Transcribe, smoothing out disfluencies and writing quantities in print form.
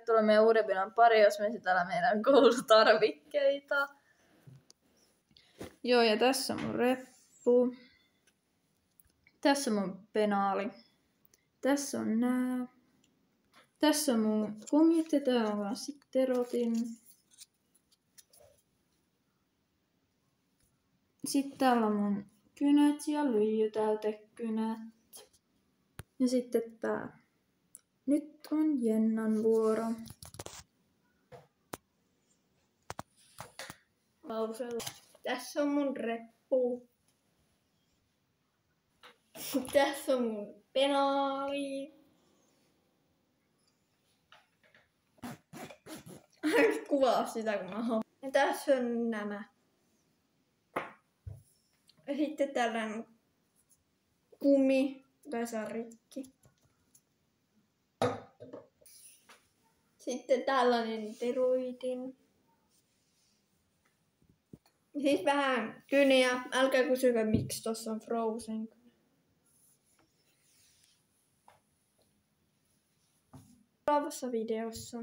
tervetuloa meidän uudempinan pari, jos me täällä meidän koulutarvikkeita. Joo, ja tässä on mun reppu. Tässä on mun penaali. Tässä on nää. Tässä on mun kumit ja tää on sitterotin. Sitten täällä on mun kynät ja lyijytäytekynät. Ja sitten tää. Nyt on Jennan vuoro. Tässä on mun reppu. Tässä on mun penaali. Kuvaa sitä kun mä haluan. Ja tässä on nämä. Ja sitten tällainen kumi. Tässä on rikki. Sitten tällainen teroitin. Siis vähän kyniä. Älkää kysykö miksi tossa on Frozen. Seuraavassa videossa.